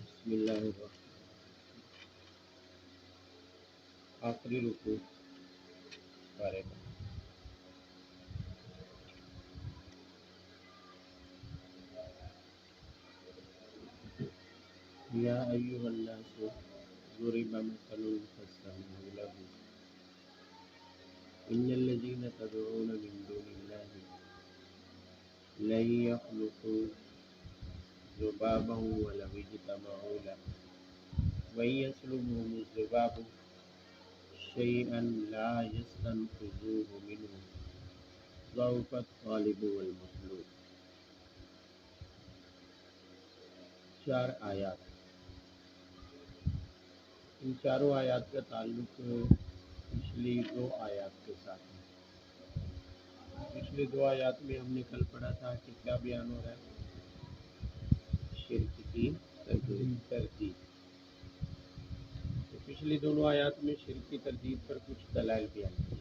بسم اللہ الرحمن آخری رکوع بارے میں یا ایھا الناس ضرب مثل فاستمعوا له ان الذين تدعون من دون الله لن يخلقوا ذبابا ولو اجتمعوا له وإن يسلبهم الذباب شيئا لا يستنقذوه منه ضعف الطالب والمطلوب. 4 آیات. ان چاروں آیات کا تعلق پچھلی 2 آیات کے ساتھ ہے. پچھلی 2 آیات میں ہم نے کل پڑھا تھا کہ کیا بیان ہو رہا ہے؟ شرک کی تردید. تو پچھلی دونوں آیات میں شرک کی تردید پر کچھ دلائل بیان کی.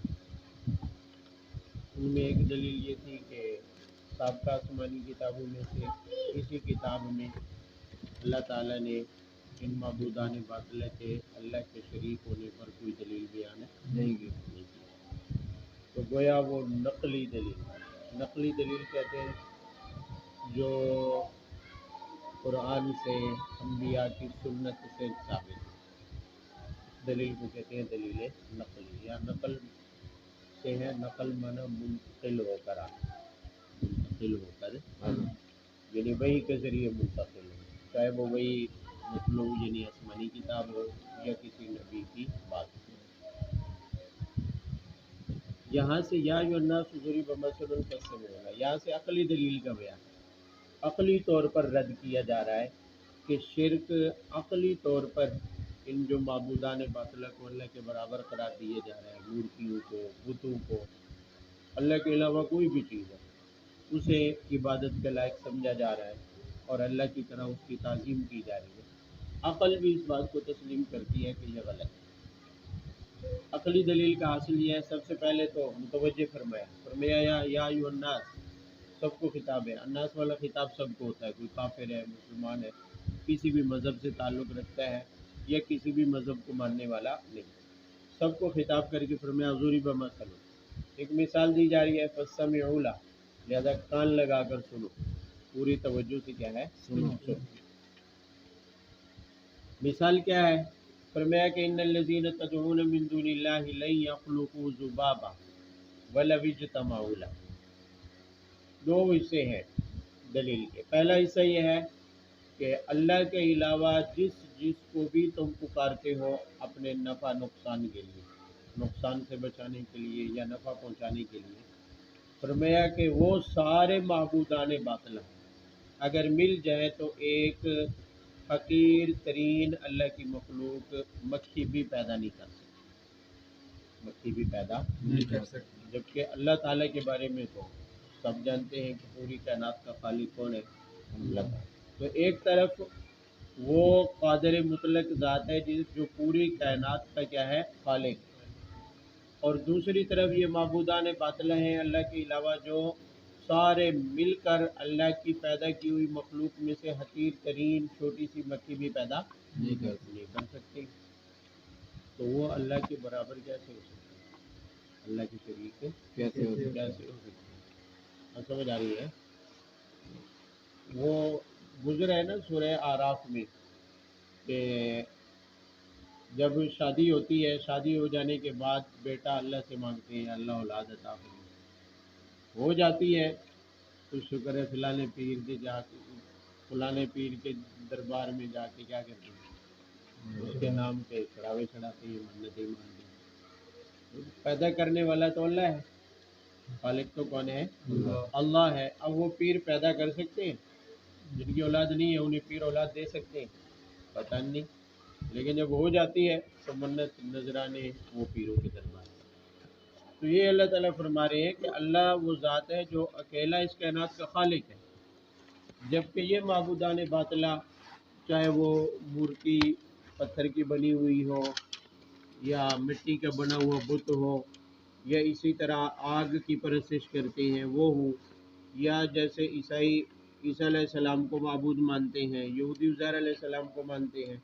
ان میں ایک دلیل یہ تھی کہ سابقہ آسمانی کتابوں میں سے کسی کتاب میں اللہ تعالیٰ نے ان معبودان باطلہ کے اللہ کے شریک ہونے پر کوئی دلیل بیان نہیں کی. تو گویا وہ نقلی دلیل کہتے ہیں جو قرآن سے انبیاء کی سنت سے ثابت ہے. دلیل کو کہتے ہیں دلیل نقلی یا نقل سے ہے. نقل معنی منتقل ہو کر یعنی وحی کے ذریعے منتقل ہو، چاہے وہ وہی مطلوب یعنی آسمانی کتاب ہو یا کسی نبی کی بات ہو. یہاں سے یا ایھا الناس ضرب مثل فاستمعوا لہ، یہاں سے عقلی دلیل کا بیان، عقلی طور پر رد کیا جا رہا ہے کہ شرک عقلی طور پر ان جو معبودان باطلہ کو اللہ کے برابر قرار دیے جا رہے ہیں، مورتیوں کو، بتوں کو، اللہ کے علاوہ کوئی بھی چیز ہے اسے عبادت کے لائق سمجھا جا رہا ہے اور اللہ کی طرح اس کی تعظیم کی جا رہی ہے. عقل بھی اس بات کو تسلیم کرتی ہے کہ یہ غلط ہے. عقلی دلیل کا حاصل یہ ہے، سب سے پہلے تو متوجہ فرمایا یا ایھا الناس، سب کو خطاب ہے. الناس والا خطاب سب کو ہوتا ہے، کوئی کافر ہے، مسلمان ہے، کسی بھی مذہب سے تعلق رکھتا ہے یا کسی بھی مذہب کو ماننے والا نہیں، سب کو خطاب کر کے فرمایا ضرب مثل، ایک مثال دی جا رہی ہے، فاستمعوا لہ، لہذا کان لگا کر سنو، پوری توجہ سے کیا ہے سنو. مثال کیا ہے؟ فرمایا کہ ان الذین تدعون من دون اللہ لن یخلقوا ذبابا ولو اجتمعوا لہ. 2 حصے ہیں دلیل کے. پہلا حصہ یہ ہے کہ اللہ کے علاوہ جس کو بھی تم پکارتے ہو اپنے نفع نقصان کے لیے، نقصان سے بچانے کے لیے یا نفع پہنچانے کے لیے، فرمایا کہ وہ سارے معبودان باطل ہیں، اگر مل جائے تو ایک حقیر ترین اللہ کی مخلوق مکھی بھی پیدا نہیں کر سکتی. جبکہ اللہ تعالیٰ کے بارے میں تو سب جانتے ہیں کہ پوری کائنات کا خالق کون ہے؟ اللہ تعالیٰ. تو ایک طرف وہ قادر مطلق ذات ہے جو پوری کائنات کا کیا ہے خالق، اور دوسری طرف یہ معبودان باطلہ ہیں اللہ کے علاوہ جو سارے مل کر اللہ کی پیدا کی ہوئی مخلوق میں سے حقیر ترین چھوٹی سی مکھی بھی پیدا نہیں کر سکتے. تو وہ اللہ کے برابر کیسے ہو سکتے ہیں؟ اللہ کے شریک کیسے ہو سکتے ہیں؟ سمجھ آ رہی ہے؟ وہ گزر ہے نا سورہ اعراف میں کہ جب شادی ہوتی ہے، شادی ہو جانے کے بعد بیٹا اللہ سے مانگتے ہیں اللہ اولاد عطا فرما، ہو جاتی ہے تو شکر ہے فلانے پیر کے دربار میں جا کے کیا کرتے ہیں، اس کے نام پہ چڑھاوے چڑھاتے ہیں، منتیں مانتے ہیں. پیدا کرنے والا تو اللہ ہے، خالق تو کون ہے؟ اللہ ہے. اب وہ پیر پیدا کر سکتے ہیں؟ جن کی اولاد نہیں ہے انہیں پیر اولاد دے سکتے ہیں؟ پتہ نہیں. لیکن جب ہو جاتی ہے تو منت نذرانے وہ پیروں کے دربار. تو یہ اللہ تعالیٰ فرما رہے ہیں کہ اللہ وہ ذات ہے جو اکیلا اس کائنات کا خالق ہے، جبکہ یہ معبودان باطلہ چاہے وہ مورتی پتھر کی بنی ہوئی ہو یا مٹی کا بنا ہوا بت ہو یا اسی طرح آگ کی پرستش کرتے ہیں وہ ہوں، یا جیسے عیسائی عیسیٰ علیہ السلام کو معبود مانتے ہیں، یہودی عزیر علیہ السلام کو مانتے ہیں،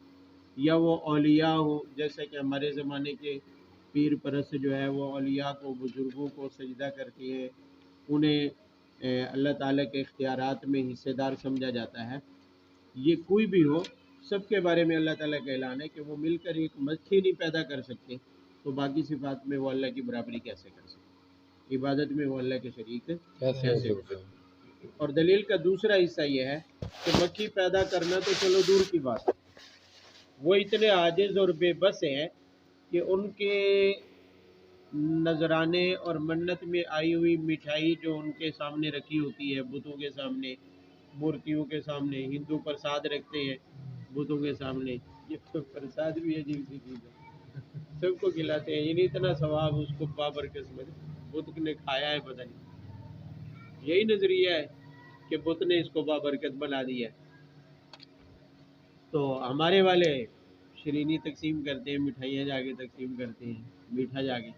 یا وہ اولیاء ہو، جیسے کہ ہمارے زمانے کے پیر پرست جو ہے وہ اولیاء کو، بزرگوں کو سجدہ کرتے ہیں، انہیں اللہ تعالیٰ کے اختیارات میں حصے دار سمجھا جاتا ہے، یہ کوئی بھی ہو، سب کے بارے میں اللہ تعالیٰ کا اعلان ہے کہ وہ مل کر ایک مکھی نہیں پیدا کر سکتے، تو باقی صفات میں وہ اللہ کی برابری کیسے کر سکتے، عبادت میں وہ اللہ کے شریک کیسے ہو سکتے۔ اور دلیل کا دوسرا حصہ یہ ہے کہ مکھی پیدا کرنا تو چلو دور کی بات ہے، وہ اتنے عاجز اور بے بس ہیں کہ ان کے نذرانے اور منت میں آئی ہوئی مٹھائی جو ان کے سامنے رکھی ہوتی ہے، بتوں کے سامنے، مورتیوں کے سامنے، ہندو پرساد رکھتے ہیں بتوں کے سامنے، یہ پرساد بھی عجیب سی چیز ہے، سب کو کھلاتے ہیں، یعنی اتنا ثواب اس کو بابرکت سمجھ، بت نے کھایا ہے پتہ نہیں، یہی نظریہ ہے کہ بت نے اس کو بابرکت بنا دیا ہے۔ تو ہمارے والے شرینی تقسیم کرتے ہیں، مٹھائیاں جا کے تقسیم کرتے ہیں، میٹھا جا کے،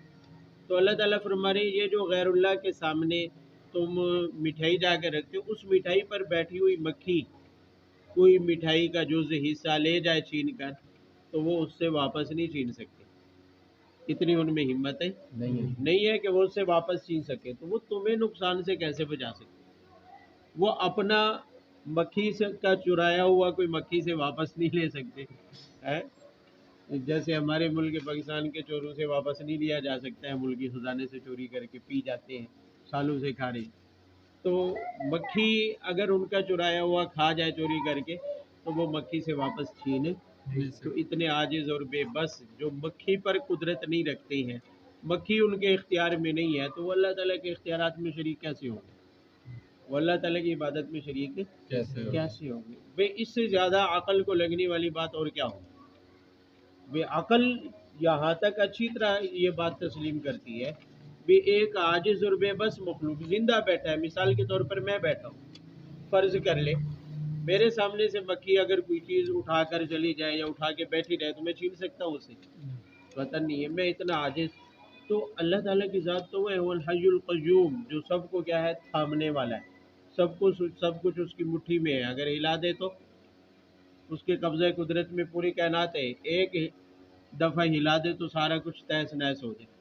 تو اللہ تعالیٰ فرما رہے ہیں یہ جو غیر اللہ کے سامنے تم مٹھائی جا کے رکھتے ہو، اس مٹھائی پر بیٹھی ہوئی مکھی کوئی مٹھائی کا جز حصہ لے جائے چھین کر تو وہ اس سے واپس نہیں چھین سکتے، اتنی ان میں ہمت ہے نہیں ہے کہ وہ اس سے واپس چھین سکے، تو وہ تمہیں نقصان سے کیسے بچا سکتے، وہ اپنا مکھی سے کا چرایا ہوا کوئی مکھی سے واپس نہیں لے سکتے، جیسے ہمارے ملک پاکستان کے چوروں سے واپس نہیں لیا جا سکتا ہے، ملکی خزانے سے چوری کر کے پی جاتے ہیں، سالوں سے کھا رہے، تو مکھی اگر ان کا چرایا ہوا کھا جائے چوری کر کے تو وہ مکھی سے واپس چھین، تو اتنے عاجز اور بے بس جو مکھی پر قدرت نہیں رکھتے ہیں، مکھی ان کے اختیار میں نہیں ہے، تو وہ اللہ تعالیٰ کے اختیارات میں شریک کیسے ہوں گے، وہ اللہ تعالیٰ کی عبادت میں شریک کیسے ہوں گے؟ بے اس سے زیادہ عقل کو لگنے والی بات اور کیا ہوگی؟ بے عقل یہاں تک اچھی طرح یہ بات تسلیم کرتی ہے بھی ایک عاجز اور بے بس مخلوق زندہ بیٹھا ہے، مثال کے طور پر میں بیٹھا ہوں، فرض کر لے میرے سامنے سے مکھی اگر کوئی چیز اٹھا کر چلی جائے یا اٹھا کے بیٹھی رہے تو میں چھین سکتا ہوں اسے؟ پتہ نہیں ہے، میں اتنا عاجز، تو اللہ تعالیٰ کی ذات تو وہ ہے، وہ الحی القیوم جو سب کو کیا ہے تھامنے والا ہے، سب کچھ اس کی مٹھی میں ہے، اگر ہلا دے تو اس کے قبضہ قدرت میں پوری کائنات ہے، ایک دفعہ ہلا دے تو سارا کچھ تہس نہس ہو جائے،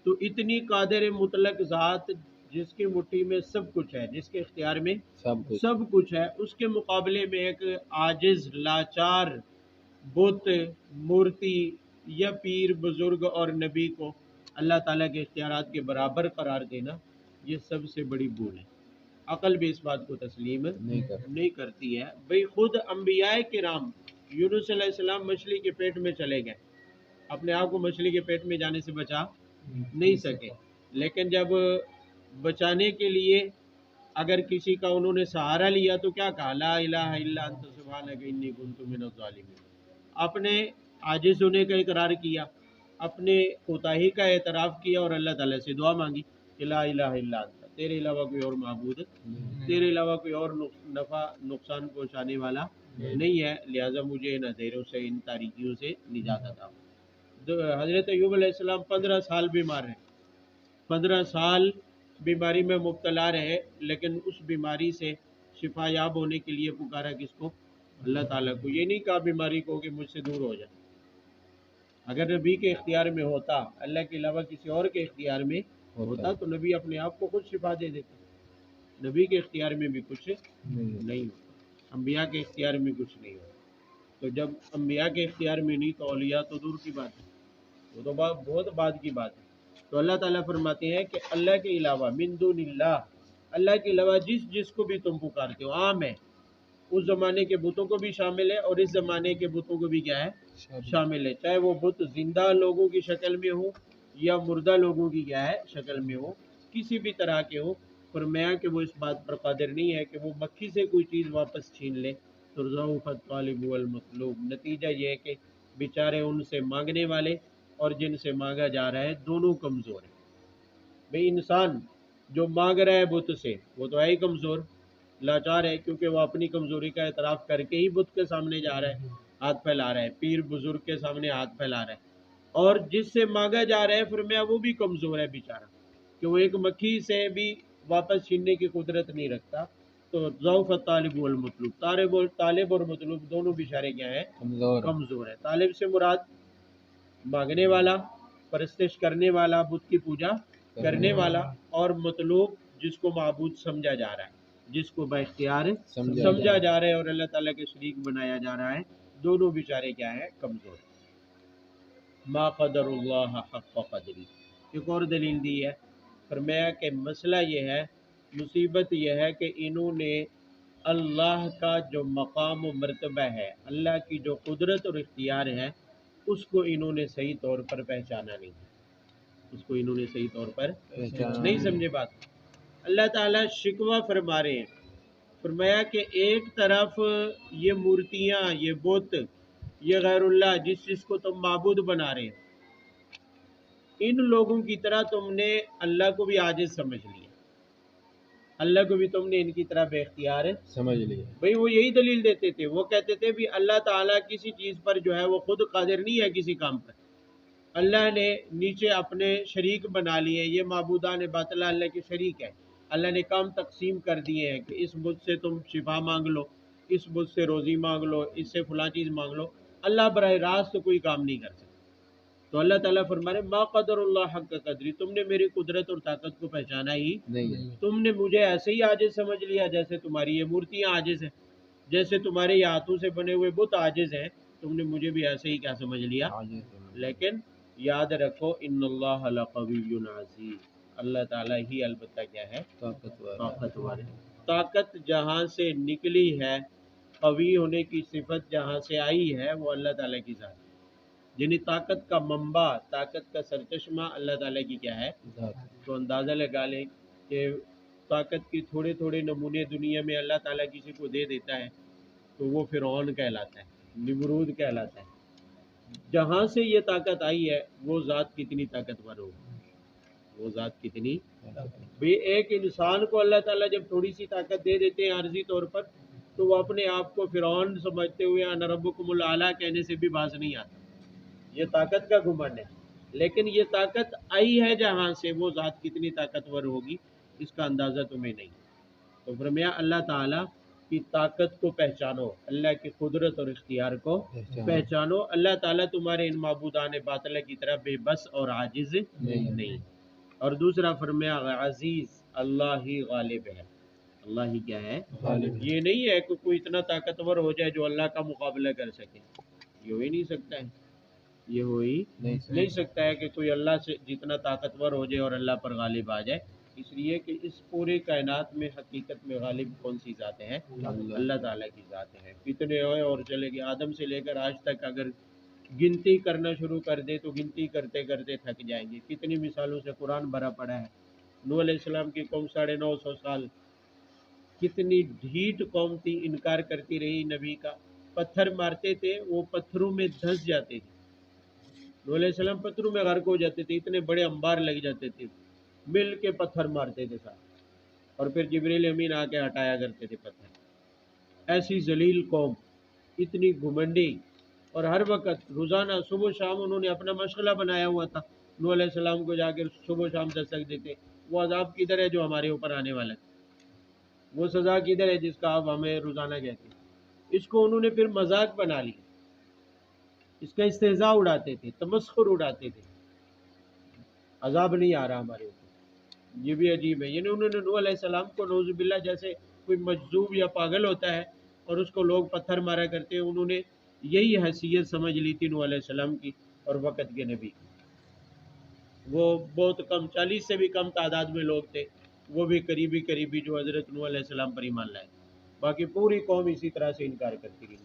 تو اتنی قادر مطلق ذات جس کی مٹھی میں سب کچھ ہے، جس کے اختیار میں سب کچھ ہے، اس کے مقابلے میں ایک عاجز لاچار بت، مورتی یا پیر بزرگ اور نبی کو اللہ تعالیٰ کے اختیارات کے برابر قرار دینا، یہ سب سے بڑی بھول ہے، عقل بھی اس بات کو تسلیم نہیں کرتی ہے۔ بھئی خود انبیاء کرام یونس علیہ السلام مچھلی کے پیٹ میں چلے گئے، اپنے آپ کو مچھلی کے پیٹ میں جانے سے بچا نہیں سکے، لیکن جب بچانے کے لیے اگر کسی کا انہوں نے سہارا لیا تو کیا کہا، لا الہ الا انت سبحانک انی کنت من الظالمین، اپنے عاجز ہونے کا اقرار کیا، اپنے کوتاہی کا اعتراف کیا اور اللہ تعالیٰ سے دعا مانگی کہ لا الہ الا انت، تیرے علاوہ کوئی اور معبود، تیرے علاوہ کوئی اور نفع نقصان پہنچانے والا نہیں ہے، لہٰذا مجھے ان اندھیروں سے، ان تاریکیوں سے نجات عطا ہو۔ حضرت ایوب علیہ السلام 15 سال بیمار رہے، 15 سال بیماری میں مبتلا رہے، لیکن اس بیماری سے شفا یاب ہونے کے لیے پکارا کس کو؟ اللہ تعالیٰ کو، یہ نہیں کہا بیماری کو کہ مجھ سے دور ہو جائے، اگر نبی کے اختیار میں ہوتا، اللہ کے علاوہ کسی اور کے اختیار میں ہوتا تو نبی اپنے آپ کو خود شفا دے دیتا، نبی کے اختیار میں بھی کچھ نہیں ہوتا، انبیاء کے اختیار میں کچھ نہیں ہوتا، تو جب انبیاء کے اختیار میں نہیں تو اولیاء تو دور کی بات ہے، وہ تو بہت بعد کی بات ہے۔ تو اللہ تعالیٰ فرماتے ہیں کہ اللہ کے علاوہ من دون اللہ، اللہ کے علاوہ جس کو بھی تم پکارتے ہو، عام ہے، اس زمانے کے بتوں کو بھی شامل ہے اور اس زمانے کے بتوں کو بھی کیا ہے شامل ہے، چاہے وہ بت زندہ لوگوں کی شکل میں ہو یا مردہ لوگوں کی کیا ہے شکل میں ہو، کسی بھی طرح کے ہو، فرمایا کہ وہ اس بات پر قادر نہیں ہے کہ وہ مکھی سے کوئی چیز واپس چھین لے، تو ضعف الطالب والمطلوب، نتیجہ یہ ہے کہ بیچارے ان سے مانگنے والے اور جن سے مانگا جا رہا ہے دونوں کمزور ہیں۔ بھئی انسان جو مانگ رہا ہے بت سے وہ تو ہے ہی کمزور، لاچار ہے، کیونکہ وہ اپنی کمزوری کا اعتراف کر کے ہی بت کے سامنے جا رہا ہے، ہاتھ پھیلا رہا ہے، پیر بزرگ کے سامنے ہاتھ پھیلا رہا ہے، اور جس سے مانگا جا رہا ہے فرمایا وہ بھی کمزور ہے بیچارہ، کہ وہ ایک مکھی سے بھی واپس چھیننے کی قدرت نہیں رکھتا، تو ضعف الطالب والمطلوب، طالب اور مطلوب دونوں بیچارے کیا ہیں؟ کمزور ہیں۔ طالب سے مراد مانگنے والا، پرستش کرنے والا، بت کی پوجا کرنے والا، اور مطلوب جس کو معبود سمجھا جا رہا ہے، جس کو با اختیار سمجھا جا رہا ہے اور اللہ تعالیٰ کے شریک بنایا جا رہا ہے، دونوں بیچارے کیا ہیں؟ کمزور۔ ما قدر اللہ حق قدری، ایک اور دلیل دی ہے، فرمایا کہ مسئلہ یہ ہے، مصیبت یہ ہے کہ انہوں نے اللہ کا جو مقام و مرتبہ ہے، اللہ کی جو قدرت اور اختیار ہے، اس کو انہوں نے صحیح طور پر پہچانا نہیں، اس کو انہوں نے صحیح طور پر نہیں سمجھے بات۔ اللہ تعالیٰ شکوہ فرما رہے ہیں، فرمایا کہ ایک طرف یہ مورتیاں، یہ بت، یہ غیر اللہ جس چیز کو تم معبود بنا رہے ہیں، ان لوگوں کی طرح تم نے اللہ کو بھی عاجز سمجھ لیا، اللہ کو بھی تم نے ان کی طرح بے اختیار سمجھ لیا۔ بھئی وہ یہی دلیل دیتے تھے، وہ کہتے تھے بھی اللہ تعالیٰ کسی چیز پر جو ہے وہ خود قادر نہیں ہے کسی کام پر، اللہ نے نیچے اپنے شریک بنا لیے، یہ معبودان باطلہ اللہ کے شریک ہے، اللہ نے کام تقسیم کر دیے ہیں کہ اس بت سے تم شفا مانگ لو، اس بت سے روزی مانگ لو، اس سے فلاں چیز مانگ لو، اللہ براہ راست کوئی کام نہیں کر سکتا۔ تو اللہ تعالیٰ فرما رہے ما قدر اللہ حق قدری، تم نے میری قدرت اور طاقت کو پہچانا ہی نہیں، تم نے مجھے ایسے ہی عاجز سمجھ لیا جیسے تمہاری یہ مورتیاں عاجز ہیں، جیسے تمہارے یہ ہاتھوں سے بنے ہوئے بت عاجز ہیں، تم نے مجھے بھی ایسے ہی کیا سمجھ لیا۔ لیکن یاد رکھو ان اللہ لقوی عزیز، اللہ تعالیٰ ہی البتہ کیا ہے؟ طاقتور ہے۔ طاقت جہاں سے نکلی ہے، قوی ہونے کی صفت جہاں سے آئی ہے، وہ اللہ تعالیٰ کی ذات ہے، یعنی طاقت کا منبع، طاقت کا سرچشمہ اللہ تعالیٰ کی کیا ہے؟ تو اندازہ لگا لیں کہ طاقت کی تھوڑے تھوڑے نمونے دنیا میں اللہ تعالیٰ کسی کو دے دیتا ہے تو وہ فرعون کہلاتا ہے، نمرود کہلاتا ہے۔ جہاں سے یہ طاقت آئی ہے وہ ذات کتنی طاقتور ہوگی، وہ ذات کتنی بھی۔ ایک انسان کو اللہ تعالیٰ جب تھوڑی سی طاقت دے دیتے ہیں عارضی طور پر، تو وہ اپنے آپ کو فرعون سمجھتے ہوئے انا ربکم الاعلیٰ کہنے سے بھی باز نہیں آتا، یہ طاقت کا گھمنڈ ہے۔ لیکن یہ طاقت آئی ہے جہاں سے، وہ ذات کتنی طاقتور ہوگی اس کا اندازہ تمہیں نہیں۔ تو فرمایا اللہ تعالیٰ کی طاقت کو پہچانو، اللہ کی قدرت اور اختیار کو پہچانو، اللہ تعالیٰ تمہارے ان معبودان باطلہ کی طرح بے بس اور عاجز نہیں۔ اور دوسرا فرمایا عزیز، اللہ ہی غالب ہے، اللہ ہی کیا ہے؟ یہ نہیں ہے کہ کوئی اتنا طاقتور ہو جائے جو اللہ کا مقابلہ کر سکے، یہ ہو ہی نہیں سکتا ہے، یہ ہو ہی نہیں سکتا ہے کہ کوئی اللہ سے جتنا طاقتور ہو جائے اور اللہ پر غالب آ جائے، اس لیے کہ اس پورے کائنات میں حقیقت میں غالب کون سی ذاتیں ہیں؟ اللہ تعالیٰ کی ذاتیں ہیں۔ کتنے ہوئے اور چلے گئے، آدم سے لے کر آج تک اگر گنتی کرنا شروع کر دے تو گنتی کرتے کرتے تھک جائیں گے۔ کتنی مثالوں سے قرآن بھرا پڑا ہے۔ نوح علیہ السلام کی قوم 950 سال کتنی ڈھیٹ قوم تھی، انکار کرتی رہی نبی کا، پتھر مارتے تھے وہ پتھروں میں دھس جاتے تھے، نوح علیہ السلام پتھروں میں غرق ہو جاتے تھے، اتنے بڑے انبار لگ جاتے تھے، مل کے پتھر مارتے تھے ساتھ، اور پھر جبریل امین آ کے ہٹایا کرتے تھے پتھر۔ ایسی ذلیل قوم، اتنی گھمنڈی، اور ہر وقت روزانہ صبح و شام انہوں نے اپنا مشغلہ بنایا ہوا تھا، نوح علیہ السلام کو جا کے صبح و شام دستک دیتے، وہ عذاب کدھر ہے جو ہمارے اوپر آنے والا ہے، وہ سزا کدھر ہے جس کا آپ ہمیں روزانہ کہتے ہیں۔ اس کو انہوں نے پھر مذاق بنا لیا، اس کا استہزاء اڑاتے تھے، تمسخر اڑاتے تھے، عذاب نہیں آ رہا ہمارے اوپر، یہ بھی عجیب ہے۔ یعنی انہوں نے نوح علیہ السلام کو نعوذ باللہ جیسے کوئی مجذوب یا پاگل ہوتا ہے اور اس کو لوگ پتھر مارا کرتے ہیں، انہوں نے یہی حیثیت سمجھ لی تھی نوح علیہ السلام کی اور وقت کے نبی کی۔ وہ بہت کم، 40 سے بھی کم تعداد میں لوگ تھے، وہ بھی قریبی جو حضرت نوح علیہ السلام پر ایمان لائے، باقی پوری قوم اسی طرح سے انکار کرتی رہی۔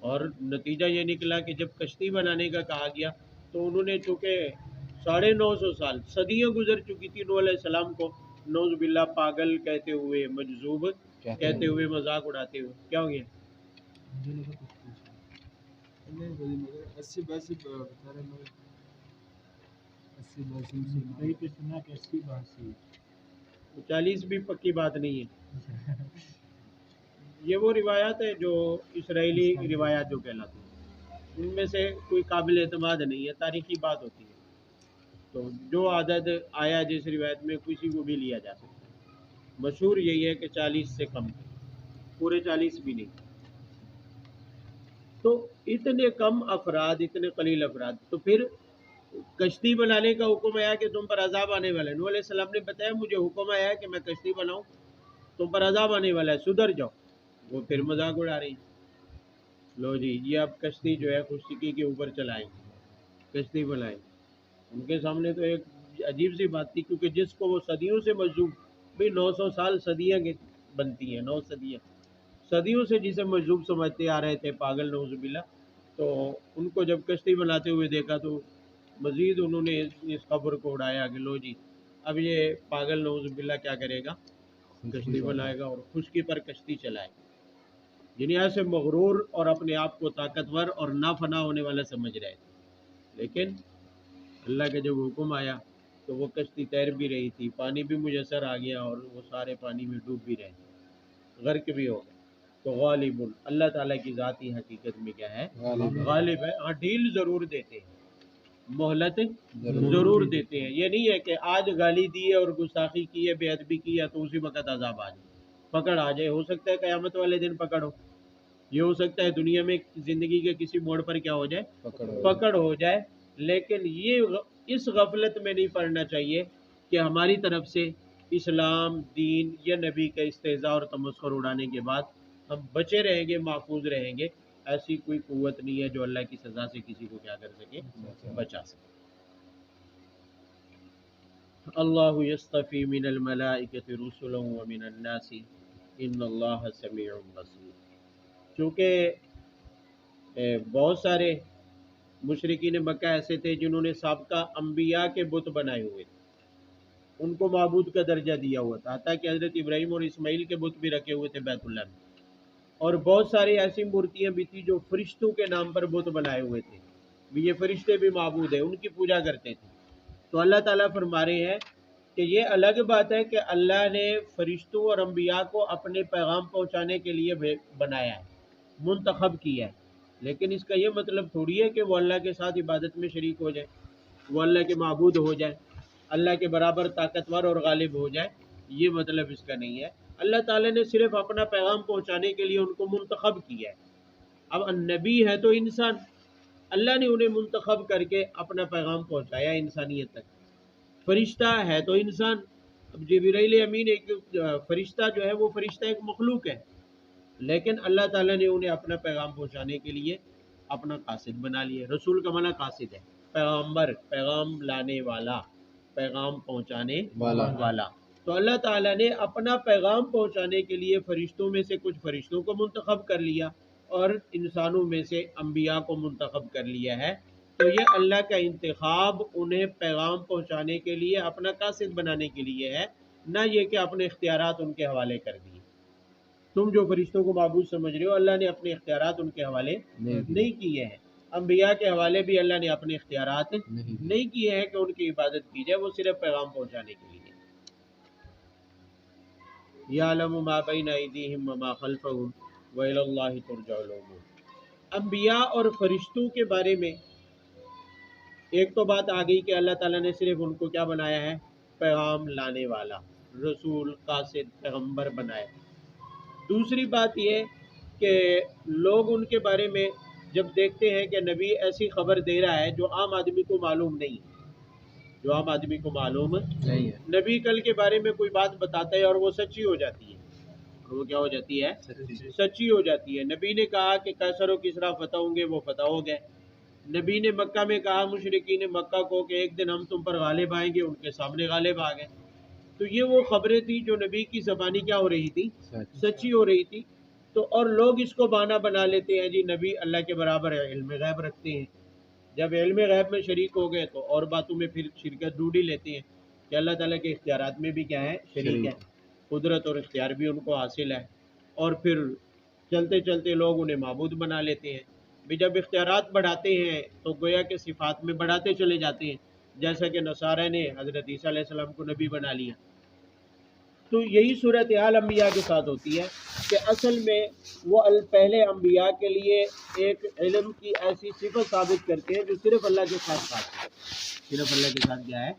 اور نتیجہ یہ نکلا کہ جب کشتی بنانے کا کہا گیا تو انہوں نے چونکہ 950 سال، صدیاں گزر چکی تھی نوح علیہ السلام کو نعوذ باللہ پاگل کہتے ہوئے، مجذوب کہتے ہوئے، مذاق اڑاتے ہوئے، کیا ہو گیا؟ چالیس بھی پکی بات نہیں ہے، یہ وہ روایات ہے جو اسرائیلی روایات جو کہلاتی ہیں، ان میں سے کوئی قابل اعتماد نہیں ہے، تاریخی بات ہوتی ہے، تو جو عدد آیا جس روایت میں کسی کو بھی لیا جا سکتا ہے۔ مشہور یہی ہے کہ 40 سے کم، پورے 40 بھی نہیں. تو اتنے کم افراد، اتنے قلیل افراد، تو پھر کشتی بنانے کا حکم آیا کہ تم پر عذاب آنے والا ہے. نوح علیہ السلام نے بتایا مجھے حکم آیا ہے کہ میں کشتی بناؤں، تم پر عذاب آنے والا ہے، سدھر جاؤ. وہ پھر مذاق اڑا رہی، لو جی یہ اب کشتی جو ہے خشکی کے اوپر چلائیں، کشتی بنائیں. ان کے سامنے تو ایک عجیب سی بات تھی، کیونکہ جس کو وہ صدیوں سے مجذوب، بھئی 900 سال صدیاں بنتی ہیں، 9 صدیاں، صدیوں سے جسے مجذوب سمجھتے آ رہے تھے، پاگل نعوذ باللہ، تو ان کو جب کشتی بناتے ہوئے دیکھا تو مزید انہوں نے اس خبر کو اڑایا کہ لو جی اب یہ پاگل نعوذ باللہ کیا کرے گا، کشتی بنائے گا اور خشکی پر کشتی چلائے گا. یعنی ایسے مغرور اور اپنے آپ کو طاقتور اور نافنا ہونے والا سمجھ رہے تھے. لیکن اللہ کا جب حکم آیا تو وہ کشتی تیر بھی رہی تھی، پانی بھی میسر آ گیا اور وہ سارے پانی میں ڈوب بھی رہے تھے، غرق بھی ہو گئے. تو غالب اللہ تعالیٰ کی ذاتی حقیقت میں کیا ہے، غالب ہے. ہاں ڈھیل ضرور دیتے ہیں، مہلت ضرور دیتے ہیں. یہ نہیں ہے کہ آج گالی دی ہے اور گستاخی کی ہے، بے ادبی کی ہے تو اسی وقت عذاب آ جائے، پکڑ آ جائے. ہو سکتا ہے قیامت والے دن پکڑ ہو، یہ ہو سکتا ہے دنیا میں زندگی کے کسی موڑ پر کیا ہو جائے، پکڑ ہو جائے. لیکن یہ اس غفلت میں نہیں پڑنا چاہیے کہ ہماری طرف سے اسلام، دین یا نبی کا استہزاء اور تمسخر اڑانے کے بعد ہم بچے رہیں گے، محفوظ رہیں گے. ایسی کوئی قوت نہیں ہے جو اللہ کی سزا سے کسی کو کیا کر سکے، بچا سکے. اللہ یصطفی من الملائکۃ رسلا ومن الناس ان اللہ سمیع بصیر. چونکہ بہت سارے مشرکین مکہ ایسے تھے جنہوں نے سابقہ انبیاء کے بت بنائے ہوئے تھے، ان کو معبود کا درجہ دیا ہوا تھا، حتیٰ کہ حضرت ابراہیم اور اسماعیل کے بت بھی رکھے ہوئے تھے بیت اللہ میں. اور بہت ساری ایسی مورتیاں بھی تھی جو فرشتوں کے نام پر بت بنائے ہوئے تھے، یہ فرشتے بھی معبود ہیں، ان کی پوجا کرتے تھے. تو اللہ تعالیٰ فرما رہے ہیں کہ یہ الگ بات ہے کہ اللہ نے فرشتوں اور انبیاء کو اپنے پیغام پہنچانے کے لیے بنایا ہے، منتخب کیا ہے. لیکن اس کا یہ مطلب تھوڑی ہے کہ وہ اللہ کے ساتھ عبادت میں شریک ہو جائے، وہ اللہ کے معبود ہو جائے، اللہ کے برابر طاقتور اور غالب ہو جائے. یہ مطلب اس کا نہیں ہے. اللہ تعالیٰ نے صرف اپنا پیغام پہنچانے کے لیے ان کو منتخب کیا ہے. اب نبی ہے تو انسان، اللہ نے انہیں منتخب کر کے اپنا پیغام پہنچایا انسانیت تک. فرشتہ ہے تو انسان، اب جبرائیل امین ایک فرشتہ جو ہے وہ فرشتہ ایک مخلوق ہے، لیکن اللہ تعالیٰ نے انہیں اپنا پیغام پہنچانے کے لیے اپنا قاصد بنا لیا. رسول کا معنی قاصد ہے، پیغمبر، پیغام لانے والا، پیغام پہنچانے والا. تو اللہ تعالیٰ نے اپنا پیغام پہنچانے کے لیے فرشتوں میں سے کچھ فرشتوں کو منتخب کر لیا اور انسانوں میں سے انبیاء کو منتخب کر لیا ہے. تو یہ اللہ کا انتخاب انہیں پیغام پہنچانے کے لیے، اپنا قاصد بنانے کے لیے ہے، نہ یہ کہ اپنے اختیارات ان کے حوالے کر دیے. تم جو فرشتوں کو معبود سمجھ رہے ہو، اللہ نے اپنے اختیارات ان کے حوالے نہیں کیے ہیں. انبیاء کے حوالے بھی اللہ نے اپنے اختیارات نہیں کیے ہیں کہ ان کی عبادت کی جائے، وہ صرف پیغام پہنچانے کے لیے. یعلم ما بین ایدیہم وما خلفہم وإلی اللہ ترجع الامور. انبیاء اور فرشتوں کے بارے میں ایک تو بات آ گئی کہ اللہ تعالیٰ نے صرف ان کو کیا بنایا ہے، پیغام لانے والا، رسول، قاصد، پیغمبر بنایا. دوسری بات یہ کہ لوگ ان کے بارے میں جب دیکھتے ہیں کہ نبی ایسی خبر دے رہا ہے جو عام آدمی کو معلوم نہیں، جو عام آدمی کو معلوم نہیں ہے. نبی کل کے بارے میں کوئی بات بتاتا ہے اور وہ سچی ہو جاتی ہے، اور وہ کیا ہو جاتی ہے، سچی ہو جاتی ہے. نبی نے کہا کہ قیصر و کسریٰ فتح ہوں گے، وہ فتح ہو گئے. نبی نے مکہ میں کہا مشرکین مکہ کو کہ ایک دن ہم تم پر غالب آئیں گے، ان کے سامنے غالب آ گئے. تو یہ وہ خبریں تھیں جو نبی کی زبانی کیا ہو رہی تھی، سچی ہو رہی تھی. تو اور لوگ اس کو بہانہ بنا لیتے ہیں، جی نبی اللہ کے برابر علم غیب رکھتے ہیں. جب علم غیب میں شریک ہو گئے تو اور باتوں میں پھر شرکت ڈھونڈ ہی لیتے ہیں کہ اللہ تعالیٰ کے اختیارات میں بھی کیا ہے، شریک ہے، قدرت اور اختیار بھی ان کو حاصل ہے. اور پھر چلتے چلتے لوگ انہیں معبود بنا لیتے ہیں. بھی جب اختیارات بڑھاتے ہیں تو گویا کہ صفات میں بڑھاتے چلے جاتے ہیں، جیسا کہ نصارہ نے حضرت عیسیٰ علیہ السلام کو نبی بنا لیا. تو یہی صورتحال انبیاء کے ساتھ ہوتی ہے کہ اصل میں وہ پہلے انبیاء کے لیے ایک علم کی ایسی صفت ثابت کرتے ہیں جو صرف اللہ کے ساتھ خاص ہے. صرف اللہ کے ساتھ کیا ہے؟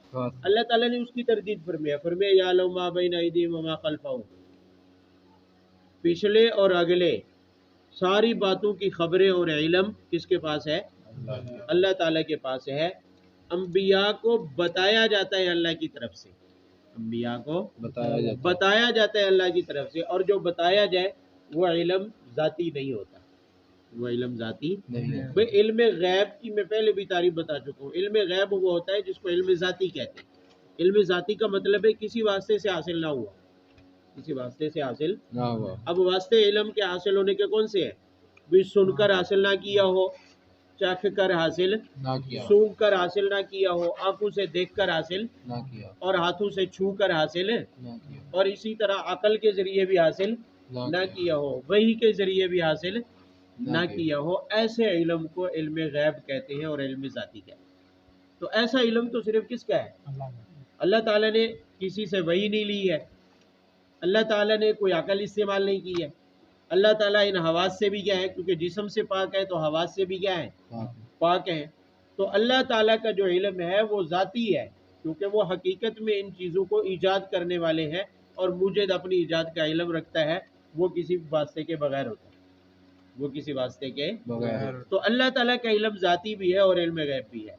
اللہ تعالیٰ نے اس کی تردید فرمایا یعلم ما بین ایدیہم وما خلفہم، پچھلے اور اگلے ساری باتوں کی خبریں اور علم کس کے پاس ہے؟ اللہ تعالیٰ کے پاس ہے. انبیاء کو بتایا جاتا ہے اللہ کی طرف سے، انبیاء کو بتایا جاتا ہے اللہ کی طرف سے، اور جو بتایا جائے وہ علم ذاتی نہیں ہوتا، وہ علم ذاتی نہیں ہے. بھئی علم غیب کی میں پہلے بھی تعریف بتا چکا ہوں. علم غیب وہ ہوتا ہے جس کو علم ذاتی کہتے ہیں. علم ذاتی کا مطلب ہے کسی واسطے سے حاصل نہ ہوا، کسی واسطے سے حاصل نہ ہوا. اب واسطے علم کے حاصل ہونے کے کون سے ہیں؟ بھی سن کر حاصل نہ کیا ہو، چکھ کر حاصل نہ کیا، سونگھ کر حاصل نہ کیا ہو، آنکھوں سے دیکھ کر حاصل نہ کیا، اور ہاتھوں سے چھو کر حاصل نہ کیا، اور اسی طرح عقل کے ذریعے بھی حاصل نہ کیا ہو، وحی کے ذریعے بھی حاصل نہ کیا ہو. ایسے علم کو علم غیب کہتے ہیں اور علم ذاتی کہتے ہیں. تو ایسا علم تو صرف کس کا ہے؟ اللہ تعالیٰ نے کسی سے وحی نہیں لی ہے، اللہ تعالیٰ نے کوئی عقل استعمال نہیں کی ہے. اللہ تعالیٰ ان حواس سے بھی کیا ہے، کیونکہ جسم سے پاک ہے تو حواس سے بھی کیا ہے؟ پاک ہیں. تو اللہ تعالیٰ کا جو علم ہے وہ ذاتی ہے، کیونکہ وہ حقیقت میں ان چیزوں کو ایجاد کرنے والے ہیں، اور موجد اپنی ایجاد کا علم رکھتا ہے، وہ کسی واسطے کے بغیر ہوتا ہے، وہ کسی واسطے کے بغیر. تو اللہ تعالیٰ کا علم ذاتی بھی ہے اور علم غیب بھی ہے.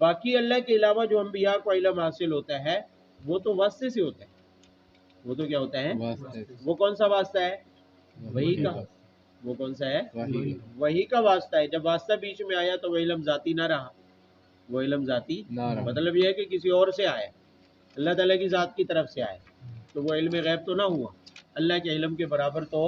باقی اللہ کے علاوہ جو انبیاء کو علم حاصل ہوتا ہے وہ تو واسطے سے ہوتا ہے. وہ تو کیا ہوتا ہے؟ وہ کون سا واسطہ ہے؟ وحی کا. وہ کون سا ہے؟ وحی کا واسطہ ہے. جب واسطہ بیچ میں آیا تو وہ علم ذاتی نہ رہا، وہ علم ذاتی نہ رہا. مطلب یہ ہے کہ کسی اور سے آئے، اللہ تعالیٰ کی ذات کی طرف سے آئے، تو وہ علم غیب تو نہ ہوا، اللہ کے علم کے برابر تو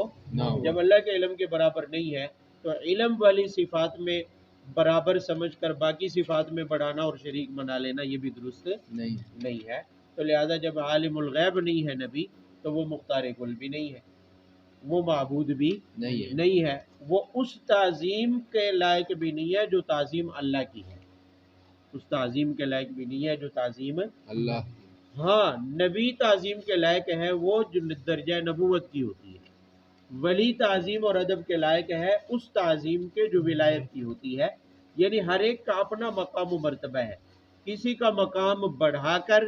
جب اللہ کے علم کے برابر نہیں ہے تو علم والی صفات میں برابر سمجھ کر باقی صفات میں بڑھانا اور شریک بنا لینا یہ بھی درست نہیں ہے. تو لہذا جب عالم الغیب نہیں ہے نبی تو وہ مختار کل بھی نہیں ہے، وہ معبود بھی نہیں ہے، وہ اس تعظیم کے لائق بھی نہیں ہے جو تعظیم اللہ کی ہے، اس تعظیم کے لائق بھی نہیں ہے جو تعظیم اللہ. ہاں نبی تعظیم کے لائق ہے وہ جو درجہ نبوت کی ہوتی ہے، ولی تعظیم اور ادب کے لائق ہے اس تعظیم کے جو ولایت کی ہوتی ہے. یعنی ہر ایک کا اپنا مقام و مرتبہ ہے. کسی کا مقام بڑھا کر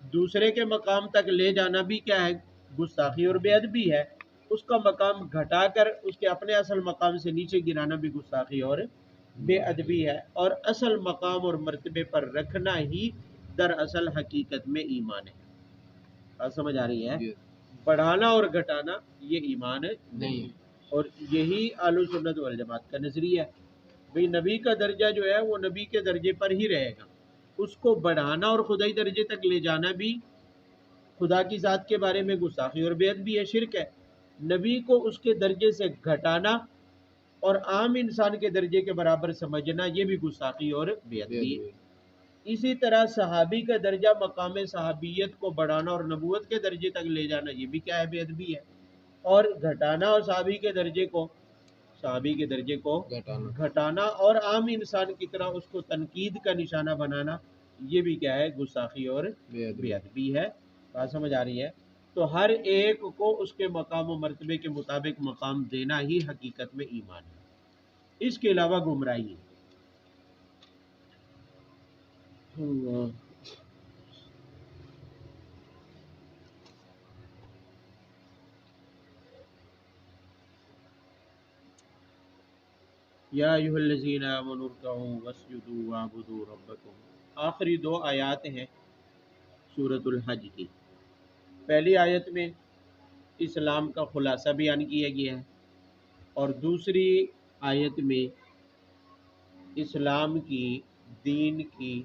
دوسرے کے مقام تک لے جانا بھی کیا ہے؟ گستاخی اور بے ادبی ہے. اس کا مقام گھٹا کر اس کے اپنے اصل مقام سے نیچے گرانا بھی گستاخی اور بے ادبی ہے. اور اصل مقام اور مرتبے پر رکھنا ہی دراصل حقیقت میں ایمان ہے. بات سمجھ آ رہی ہے؟ بڑھانا اور گھٹانا یہ ایمان نہیں ہے. اور یہی اہل سنت والجماعت کا نظریہ ہے. بھئی نبی کا درجہ جو ہے وہ نبی کے درجے پر ہی رہے گا، اس کو بڑھانا اور خدائی درجے تک لے جانا بھی خدا کی ذات کے بارے میں گستاخی اور بے ادبی ہے، شرک ہے. نبی کو اس کے درجے سے گھٹانا اور عام انسان کے درجے کے برابر سمجھنا یہ بھی گستاخی اور بے ادبی ہے. اسی طرح صحابی کا درجہ مقام صحابیت کو بڑھانا اور نبوت کے درجے تک لے جانا یہ بھی کیا ہے؟ بے ادبی ہے. اور گھٹانا اور صحابی کے درجے کو گھٹانا اور عام انسان کی طرح اس کو تنقید کا نشانہ بنانا یہ بھی کیا ہے؟ گستاخی اور بے ادبی ہے. بات سمجھ آ رہی ہے؟ تو ہر ایک کو اس کے مقام و مرتبے کے مطابق مقام دینا ہی حقیقت میں ایمان ہے، اس کے علاوہ گمراہی ہے. یا ایھا الذین آمنوا ارکعوا واسجدوا واعبدوا ربکم. آخری 2 آیات ہیں سورۃ الحج کی. پہلی آیت میں اسلام کا خلاصہ بیان کیا گیا ہے، اور دوسری آیت میں اسلام کی دین کی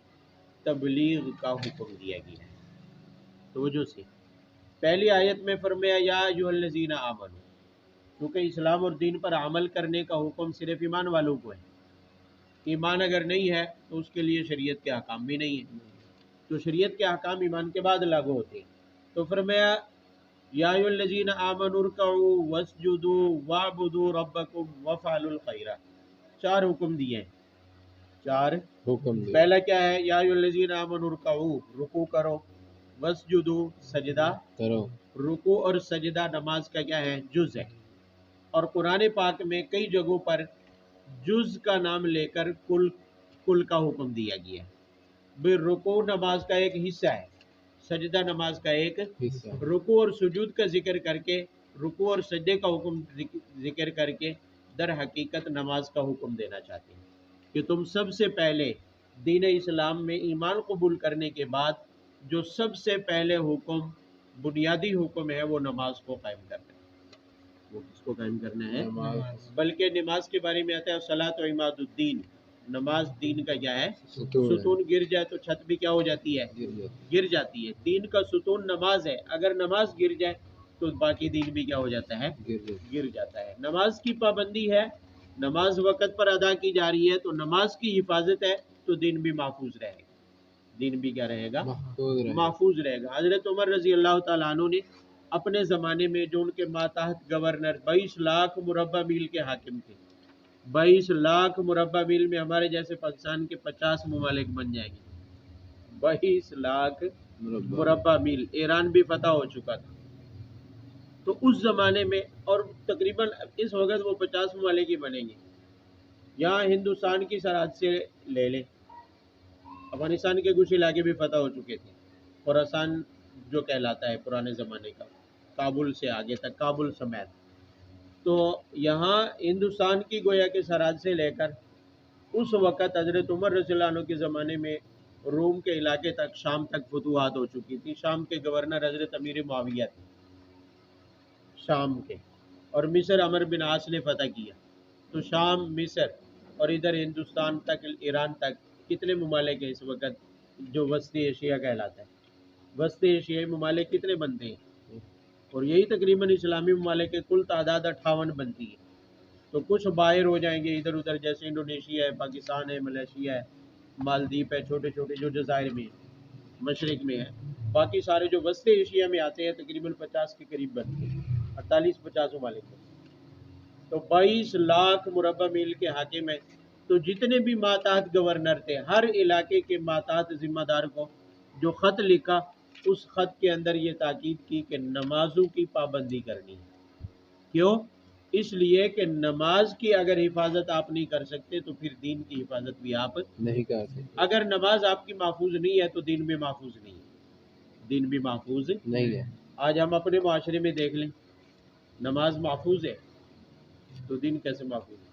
تبلیغ کا حکم دیا گیا ہے. توجہ سے پہلی آیت میں فرمایا یا ایھا الذین آمنوا، کیونکہ اسلام اور دین پر عمل کرنے کا حکم صرف ایمان والوں کو ہے. ایمان اگر نہیں ہے تو اس کے لیے شریعت کے احکام بھی نہیں ہیں، تو شریعت کے احکام ایمان کے بعد لاگو ہوتے ہیں. تو فرمایا یا ایھا الذین آمنوا ارکعوا واسجدوا واعبدوا ربکم وافعلوا الخیر. 4 حکم دیے ہیں، 4 حکم دیے. پہلا کیا ہے؟ یا ایھا الذین آمنوا ارکعوا، رکوع کرو، واسجدوا، سجدہ کرو. رکوع اور سجدہ نماز کا کیا ہے؟ جز ہے. اور قرآن پاک میں کئی جگہوں پر جز کا نام لے کر کل کا حکم دیا گیا ہے۔ بے رکوع نماز کا ایک حصہ ہے، سجدہ نماز کا ایک رکوع اور سجود کا ذکر کر کے، رکوع اور سجدے کا حکم ذکر کر کے در حقیقت نماز کا حکم دینا چاہتے ہیں کہ تم سب سے پہلے دین اسلام میں ایمان قبول کرنے کے بعد جو سب سے پہلے حکم، بنیادی حکم ہے، وہ نماز کو قائم کرنا ہے۔ وہ کس کو قائم کرنا ہے؟ بلکہ نماز کے بارے میں آتا ہے صلاۃ و عماد الدین، نماز دین کا کیا ہے؟ ستون گر جائے تو چھت بھی کیا ہو جاتی ہے؟ گر جاتی ہے۔ دین کا ستون نماز ہے، اگر نماز گر جائے تو باقی دین بھی کیا ہو جاتا ہے؟ گر جاتا ہے۔ نماز کی پابندی ہے، نماز وقت پر ادا کی جا رہی ہے تو نماز کی حفاظت ہے تو دین بھی محفوظ رہے گا۔ دین بھی کیا رہے گا؟ محفوظ رہے گا۔ حضرت عمر رضی اللہ تعالیٰ عنہ نے اپنے زمانے میں جو ان کے ماتحت گورنر 22 لاکھ مربع میل کے حاکم تھے، 22 لاکھ مربع میل میں ہمارے جیسے پاکستان کے 50 ممالک بن جائیں گے۔ 22 لاکھ مربع میل، ایران بھی فتح ہو چکا تھا تو اس زمانے میں، اور تقریباً اس وقت وہ 50 ممالک ہی بنیں گے۔ یہاں ہندوستان کی سرحد سے لے لیں، افغانستان کے کچھ علاقے بھی فتح ہو چکے تھے، خراسان جو کہلاتا ہے پرانے زمانے کا، کابل سے آگے تک، کابل سمیت۔ تو یہاں ہندوستان کی گویا کے سرحد سے لے کر اس وقت حضرت عمر رضی اللہ عنہ کے زمانے میں روم کے علاقے تک، شام تک فتوحات ہو چکی تھی۔ شام کے گورنر حضرت امیر معاویہ تھے شام کے، اور مصر عمر بن عاص نے فتح کیا۔ تو شام، مصر اور ادھر ہندوستان تک، ایران تک، کتنے ممالک ہیں اس وقت جو وسطی ایشیا کہلاتا ہے؟ وسطی ایشیائی ممالک کتنے بنتے ہیں؟ اور یہی تقریباً اسلامی ممالک کی کل تعداد 58 بنتی ہے۔ تو کچھ باہر ہو جائیں گے ادھر ادھر، جیسے انڈونیشیا ہے، پاکستان ہے، ملیشیا ہے، مالدیپ ہے، چھوٹے چھوٹے جو جزائر میں ہیں، مشرق میں ہیں۔ باقی سارے جو وسطی ایشیا میں آتے ہیں تقریباً 50 کے قریب بنتے ہیں، 48-50 ممالک ہیں۔ تو 22 لاکھ مربع میل کے حاکم ہیں۔ تو جتنے بھی ماتحت گورنر تھے، ہر علاقے کے ماتحت ذمہ دار کو جو خط لکھا، اس خط کے اندر یہ تاکید کی کہ نمازوں کی پابندی کرنی ہے۔ کیوں؟ اس لیے کہ نماز کی اگر حفاظت آپ نہیں کر سکتے تو پھر دین کی حفاظت بھی آپ نہیں کر سکتے۔ اگر نماز آپ کی محفوظ نہیں ہے تو دین بھی محفوظ نہیں ہے، دین بھی محفوظ نہیں ہے۔ آج ہم اپنے معاشرے میں دیکھ لیں، نماز محفوظ ہے تو دین کیسے محفوظ ہے؟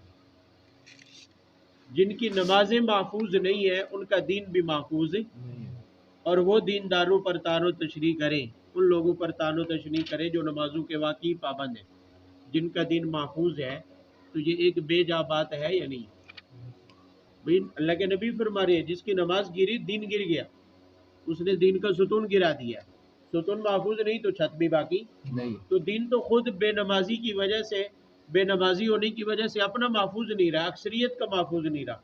جن کی نمازیں محفوظ نہیں ہیں ان کا دین بھی محفوظ نہیں ہے، اور وہ دینداروں پر تان و تشریح کریں، ان لوگوں پر تان و تشریح کریں جو نمازوں کے واقعی پابند ہیں، جن کا دین محفوظ ہے۔ تو یہ ایک بے جا بات ہے یا نہیں؟ بھئی اللہ کے نبی فرما رہے ہیں جس کی نماز گری دین گر گیا، اس نے دین کا ستون گرا دیا۔ ستون محفوظ نہیں تو چھت بھی باقی نہیں۔ تو دین تو خود بے نمازی کی وجہ سے، بے نمازی ہونے کی وجہ سے اپنا محفوظ نہیں رہا، اکثریت کا محفوظ نہیں رہا،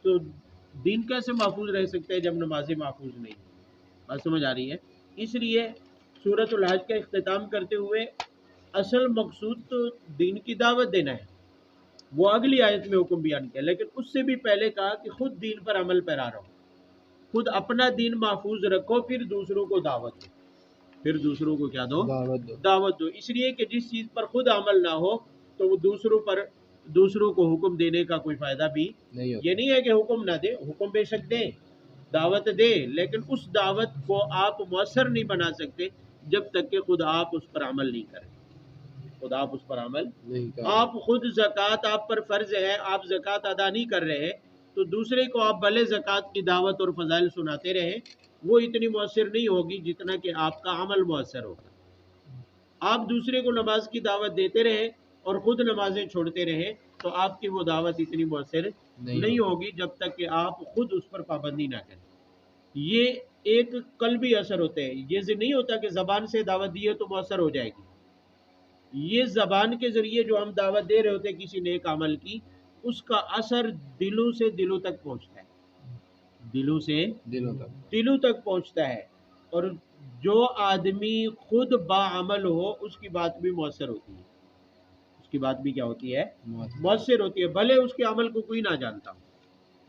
تو دین کیسے محفوظ رہ سکتے ہیں جب نمازیں محفوظ نہیں؟ بات سمجھ آ رہی ہے؟ اس لیے سورۃ الحج کا اختتام کرتے ہوئے اصل مقصود تو دین کی دعوت دینا ہے، وہ اگلی آیت میں حکم بیان کیا، لیکن اس سے بھی پہلے کہا کہ خود دین پر عمل پیرا رہو، خود اپنا دین محفوظ رکھو، پھر دوسروں کو دعوت دو، پھر دوسروں کو کیا دو؟ دعوت دو۔ اس لیے کہ جس چیز پر خود عمل نہ ہو تو وہ دوسروں کو حکم دینے کا کوئی فائدہ بھی نہیں ہوتا۔ یہ نہیں ہے کہ حکم نہ دے، حکم بے شک دیں، دعوت دے، لیکن اس دعوت کو آپ مؤثر نہیں بنا سکتے جب تک کہ خود آپ اس پر عمل نہیں کریں، خود آپ اس پر عمل نہیں کریں۔ آپ خود زکوٰۃ آپ پر فرض ہے، آپ زکوٰۃ ادا نہیں کر رہے تو دوسرے کو آپ بھلے زکوٰۃ کی دعوت اور فضائل سناتے رہے، وہ اتنی مؤثر نہیں ہوگی جتنا کہ آپ کا عمل مؤثر ہوگا۔ آپ دوسرے کو نماز کی دعوت دیتے رہے اور خود نمازیں چھوڑتے رہے تو آپ کی وہ دعوت اتنی مؤثر نہیں ہوگی جب تک کہ آپ خود اس پر پابندی نہ کریں۔ یہ ایک قلبی اثر ہوتا ہے، یہ نہیں ہوتا کہ زبان سے دعوت دی ہے تو مؤثر ہو جائے گی۔ یہ زبان کے ذریعے جو ہم دعوت دے رہے ہوتے ہیں کسی نیک عمل کی، اس کا اثر دلوں سے دلوں تک پہنچتا ہے، دلوں سے دلوں تک پہنچتا ہے، اور جو آدمی خود باعمل ہو اس کی بات بھی مؤثر ہوتی ہے، اس کی بات بھی کیا ہوتی ہے؟ مؤثر ہوتی ہے، بھلے اس کے عمل کو کوئی نہ جانتا ہو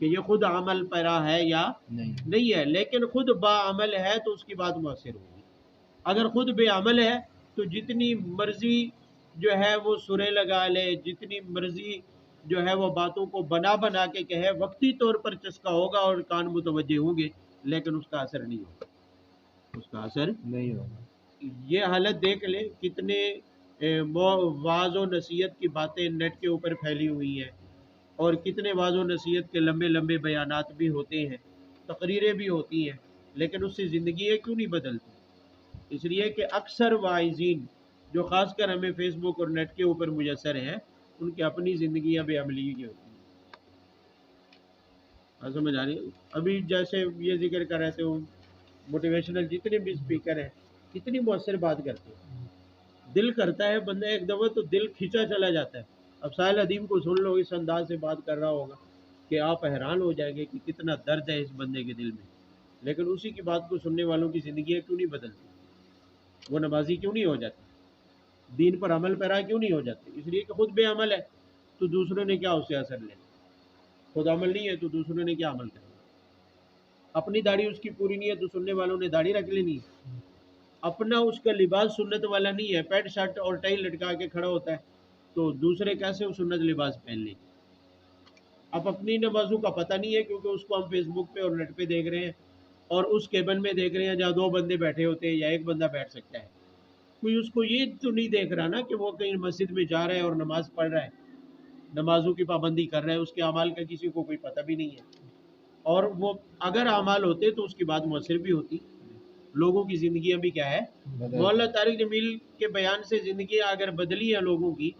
کہ یہ خود عمل پیرا ہے یا نہیں ہے، لیکن خود باعمل ہے تو اس کی بات مؤثر ہوگی۔ اگر خود بے عمل ہے تو جتنی مرضی جو ہے وہ سرے لگا لے، جتنی مرضی جو ہے وہ باتوں کو بنا بنا کے کہے، وقتی طور پر چسکا ہوگا اور کان متوجہ ہوں گے، لیکن اس کا اثر نہیں ہوگا، اس کا اثر نہیں ہوگا۔ یہ حالت دیکھ لیں کتنے واعظ و نصیحت کی باتیں نیٹ کے اوپر پھیلی ہوئی ہیں، اور کتنے واعظ و نصیحت کے لمبے لمبے بیانات بھی ہوتے ہیں، تقریریں بھی ہوتی ہیں، لیکن اس سے زندگیاں کیوں نہیں بدلتی؟ اس لیے کہ اکثر واعظین جو خاص کر ہمیں فیس بک اور نیٹ کے اوپر میسر ہیں، ان کی اپنی زندگیاں بے عملی کی ہوتی ہیں۔ آپ سمجھ آ رہی ہے؟ ابھی جیسے یہ ذکر کر رہے تھے، موٹیویشنل جتنے بھی اسپیکر ہیں کتنی مؤثر بات کرتے ہیں، دل کرتا ہے بندہ ایک دفعہ تو دل کھینچا چلا جاتا ہے۔ اب ساحل ادیم کو سن لو، اس انداز سے بات کر رہا ہوگا کہ آپ حیران ہو جائیں گے کہ کتنا درد ہے اس بندے کے دل میں، لیکن اسی کی بات کو سننے والوں کی زندگیاں کیوں نہیں بدلتی؟ وہ نمازی کیوں نہیں ہو جاتے؟ دین پر عمل پیرا کیوں نہیں ہو جاتے؟ اس لیے کہ خود بے عمل ہے، تو دوسروں نے کیا اس سے اثر لینا؟ خود عمل نہیں ہے تو دوسروں نے کیا عمل کرنا؟ اپنی داڑھی اس کی پوری نہیں ہے تو سننے والوں نے داڑھی رکھ لینی ہے۔ اپنا اس کا لباس سنت والا نہیں ہے، پینٹ شرٹ اور ٹائی لٹکا کے کھڑا ہوتا ہے، تو دوسرے کیسے وہ سنت لباس پہن لیں؟ اب اپنی نمازوں کا پتہ نہیں ہے، کیونکہ اس کو ہم فیس بک پہ اور نیٹ پہ دیکھ رہے ہیں، اور اس کیبن میں دیکھ رہے ہیں جہاں 2 بندے بیٹھے ہوتے ہیں یا ایک بندہ بیٹھ سکتا ہے۔ کوئی اس کو یہ تو نہیں دیکھ رہا نا کہ وہ کہیں مسجد میں جا رہا ہے اور نماز پڑھ رہا ہے، نمازوں کی پابندی کر رہا ہے، اس کے اعمال کا کسی کو کوئی پتہ بھی نہیں ہے، اور وہ اگر اعمال ہوتے تو اس کی بات مؤثر بھی ہوتی، لوگوں کی زندگیاں بھی کیا ہے۔ مولانا طارق جمیل کے بیان سے زندگیاں اگر بدلی ہیں لوگوں کی،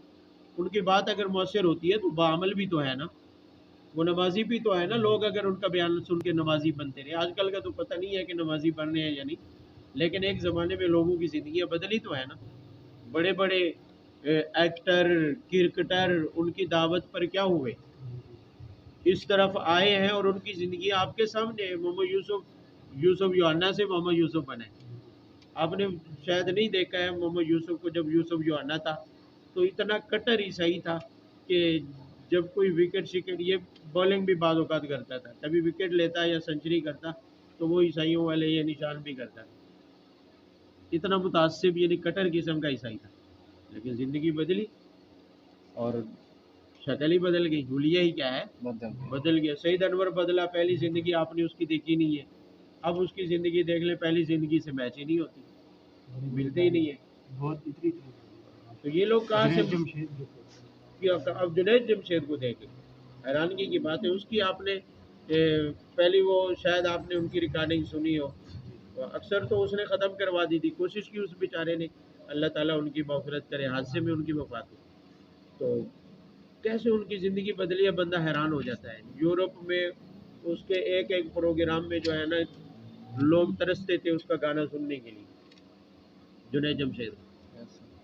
ان کی بات اگر مؤثر ہوتی ہے تو بعمل بھی تو ہے نا، وہ نمازی بھی تو ہے نا۔ لوگ اگر ان کا بیان سن کے نمازی بنتے رہے، آج کل کا تو پتہ نہیں ہے کہ نمازی بن رہے ہیں یا نہیں، لیکن ایک زمانے میں لوگوں کی زندگیاں بدلی تو ہے نا۔ بڑے بڑے ایکٹر، کرکٹر، ان کی دعوت پر کیا ہوئے، اس طرف آئے ہیں اور ان کی زندگی آپ کے سامنے ہے۔ محمد یوسف یوحنا سے محمد یوسف بنے، آپ نے شاید نہیں دیکھا ہے محمد یوسف کو، جب یوسف یوحنا تھا تو اتنا کٹر عیسائی تھا کہ جب کوئی وکٹ شکٹ، یہ بالنگ بھی بعض اوقات کرتا تھا، کبھی وکٹ لیتا یا سنچری کرتا تو وہ عیسائیوں والے یہ نشان بھی کرتا تھا، اتنا متعصب یعنی کٹر قسم کا عیسائی تھا، لیکن زندگی بدلی اور شکل ہی بدل گئی، حلیہ ہی کیا ہے، بدل گیا۔ سعید انور بدلا، پہلی زندگی آپ نے اس کی دیکھی نہیں ہے، اب اس کی زندگی دیکھ لیں، پہلی زندگی سے میچ ہی نہیں ہوتی، ملتے ہی نہیں ہے۔ تو یہ لوگ کہاں سے؟ اب جنید جمشید کو دیکھ لیں، حیرانگی کی بات ہے، اس کی آپ نے پہلی وہ شاید آپ نے ان کی ریکارڈنگ سنی ہو، اکثر تو اس نے ختم کروا دی تھی، کوشش کی اس بیچارے نے، اللہ تعالیٰ ان کی مغفرت کرے، حادثے میں ان کی وفات ہوئی، تو کیسے ان کی زندگی بدلی ہے، بندہ حیران ہو جاتا ہے۔ یورپ میں اس کے ایک ایک پروگرام میں جو ہے نا لوگ ترستے تھے اس کا گانا سننے کے لیے، جنید جمشید۔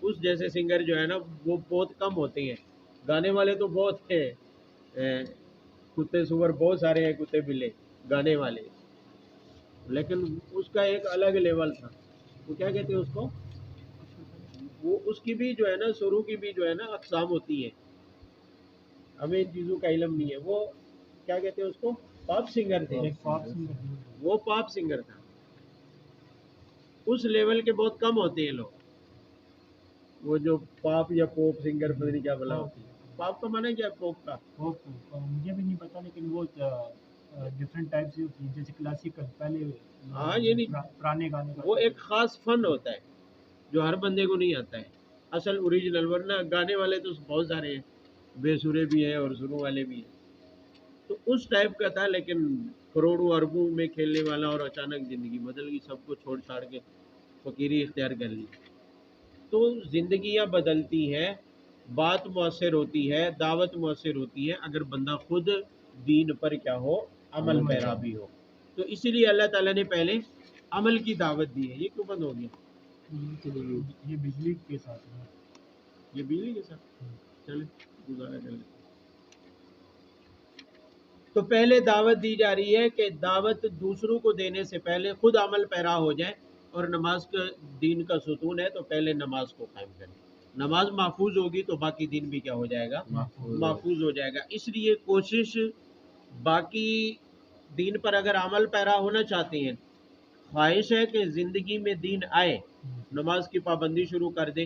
اس جیسے سنگر جو ہے نا وہ بہت کم ہوتے ہیں، گانے والے تو بہت ہیں، کتے سور بہت سارے ہیں، کتے بلے گانے والے، لیکن اس کا ایک الگ لیول تھا، وہ کیا کہتے ہیں اس کو، وہ اس کی بھی جو ہے نا سروں کی بھی جو ہے نا اقسام ہوتی ہیں، ہمیں ان چیزوں کا علم نہیں ہے۔ وہ کیا کہتے ہیں اس کو، پاپ سنگر تھے، وہ پاپ سنگر تھا، اس لیول کے بہت کم ہوتے ہیں لوگ، وہ جو پاپ یا پوپ سنگر پتہ نہیں کیا بلا ہوتی ہے، پاپ کا معنی کیا ہے، پوپ کا مجھے بھی نہیں پتا، لیکن وہ ڈفرینٹ ٹائپ سے ہوتی ہے، جیسے کلاسیکل پہلے ہاں، یہ نہیں، پرانے گانے وہ ایک خاص فن ہوتا ہے جو ہر بندے کو نہیں آتا ہے اصل اوریجنل، ورنہ گانے والے تو بہت سارے ہیں، بے سرے بھی ہیں اور سروں والے بھی ہیں، تو اس ٹائپ کا تھا، لیکن کروڑوں اربوں میں کھیلنے والا، اور اچانک زندگی بدل گئی، سب کو چھوڑ چھاڑ کے فقیری اختیار کر لی۔ تو زندگیاں بدلتی ہیں، بات مؤثر ہوتی ہے، دعوت مؤثر ہوتی ہے اگر بندہ خود دین پر کیا ہو، عمل پیرا بھی ہو۔ تو اسی لیے اللہ تعالیٰ نے پہلے عمل کی دعوت دی ہے۔ یہ کیوں بند ہو گیا؟ یہ بجلی کے ساتھ ہے، یہ بجلی کے ساتھ، چلیں گزارا کر لیں۔ تو پہلے دعوت دی جا رہی ہے کہ دعوت دوسروں کو دینے سے پہلے خود عمل پیرا ہو جائے، اور نماز کا دین کا ستون ہے تو پہلے نماز کو قائم کریں، نماز محفوظ ہوگی تو باقی دین بھی کیا ہو جائے گا، محفوظ ہو جائے گا۔ اس لیے کوشش باقی دین پر اگر عمل پیرا ہونا چاہتے ہیں، خواہش ہے کہ زندگی میں دین آئے، نماز کی پابندی شروع کر دیں،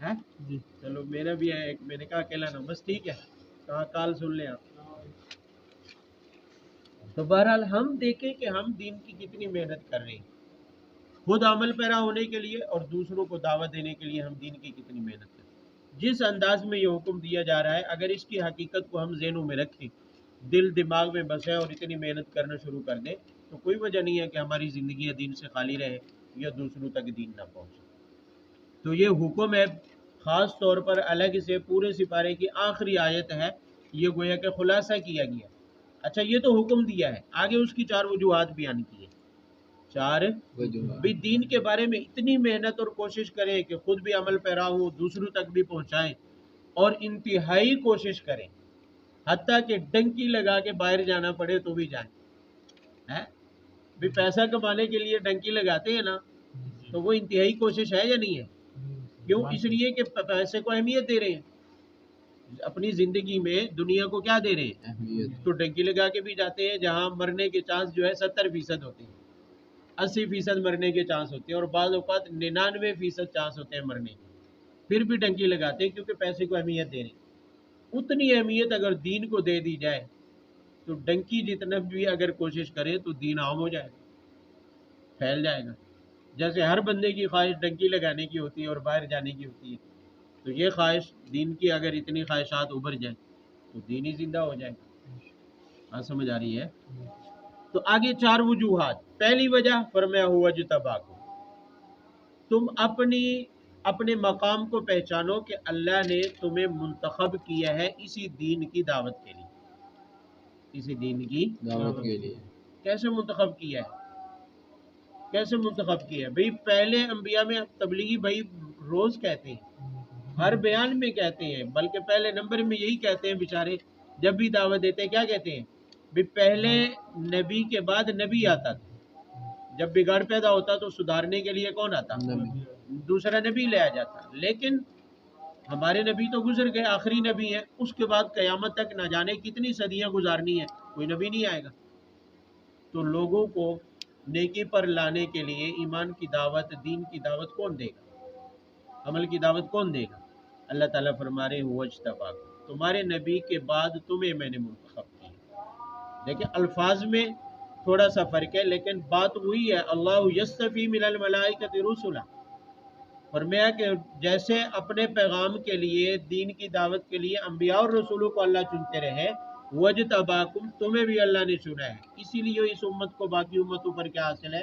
ہے جی چلو میرا بھی ہے ایک، میں نے کہا اکیلا نہ بس ٹھیک ہے، کہا کال سن لیں آپ۔ تو بہرحال ہم دیکھیں کہ ہم دین کی کتنی محنت کر رہے ہیں خود عمل پیرا ہونے کے لیے، اور دوسروں کو دعوت دینے کے لیے ہم دین کی کتنی محنت کریں۔ جس انداز میں یہ حکم دیا جا رہا ہے، اگر اس کی حقیقت کو ہم ذہنوں میں رکھیں، دل دماغ میں بسیں اور اتنی محنت کرنا شروع کر دیں، تو کوئی وجہ نہیں ہے کہ ہماری زندگی دین سے خالی رہے یا دوسروں تک دین نہ پہنچے۔ تو یہ حکم ہے، خاص طور پر الگ سے پورے سپارے کی آخری آیت ہے، یہ گویا کہ خلاصہ کیا گیا۔ اچھا یہ تو حکم دیا ہے، آگے اس کی 4 وجوہات بیان کی ہیں۔ 4 بھی دین کے بارے میں اتنی محنت اور کوشش کریں کہ خود بھی عمل پیرا ہوں، دوسروں تک بھی پہنچائیں، اور انتہائی کوشش کریں، حتیٰ کہ ڈنکی لگا کے باہر جانا پڑے تو بھی جائیں۔ بھی پیسہ کمانے کے لیے ڈنکی لگاتے ہیں نا، تو وہ انتہائی کوشش ہے یا نہیں ہے؟ کیوں؟ اس لیے کہ پیسے کو اہمیت دے رہے ہیں، اپنی زندگی میں دنیا کو کیا دے رہے ہیں، اہمیت۔ تو ڈنکی لگا کے بھی جاتے ہیں، جہاں مرنے کے چانس جو ہے 70% ہوتے ہیں، 80% مرنے کے چانس ہوتے ہیں، اور بعض اوقات 99% چانس ہوتے ہیں مرنے کے، پھر بھی ڈنکی لگاتے ہیں کیونکہ پیسے کو اہمیت دے رہے ہیں۔ اتنی اہمیت اگر دین کو دے دی جائے تو ڈنکی جتنا بھی اگر کوشش کرے تو دین عام ہو جائے گا، پھیل جائے گا۔ جیسے ہر بندے کی خواہش ڈنکی لگانے کی ہوتی ہے اور باہر جانے کی ہوتی ہے، تو یہ خواہش دین کی اگر اتنی خواہشات ابھر جائیں تو دین ہی زندہ ہو جائے گا۔ بات سمجھ آ رہی ہے؟ تو آگے 4 وجوہات۔ پہلی وجہ فرمایا ہوا اجتباکم، تم اپنے مقام کو پہچانو کہ اللہ نے تمہیں منتخب کیا ہے اسی دین کی دعوت کے لیے، اسی دین کی دعوت کے لیے۔ کیسے منتخب کیا ہے؟ کیسے منتخب کیا ہے؟ بھئی پہلے انبیاء میں تبلیغی بھائی روز کہتے ہیں، ہر بیان میں کہتے ہیں، بلکہ پہلے نمبر میں یہی کہتے ہیں بیچارے، جب بھی دعوت دیتے ہیں کیا کہتے ہیں؟ بھی پہلے نبی کے بعد نبی آتا تھا، جب بگاڑ پیدا ہوتا تو سدھارنے کے لیے کون آتا؟ نبی۔ دوسرا نبی لے آ جاتا۔ لیکن ہمارے نبی تو گزر گئے، آخری نبی ہے، اس کے بعد قیامت تک نہ جانے کتنی صدیاں گزارنی ہے، کوئی نبی نہیں آئے گا۔ تو لوگوں کو نیکی پر لانے کے لیے ایمان کی دعوت، دین کی دعوت کون دے گا؟ عمل کی دعوت کون دے گا؟ اللہ تعالیٰ فرما رہے ہوا اجتباکم، تمہارے نبی کے بعد تمہیں میں نے منتخب کیا۔ دیکھیں الفاظ میں تھوڑا سا فرق ہے، لیکن بات وہی ہے، اللہ یصطفی من الملائکۃ رسلا، فرمایا کہ جیسے اپنے پیغام کے لیے، دین کی دعوت کے لیے انبیاء اور رسولوں کو اللہ چنتے رہے، وجتباکم، تمہیں بھی اللہ نے چنا ہے۔ اسی لیے اس امت کو باقی امتوں پر کیا حاصل ہے؟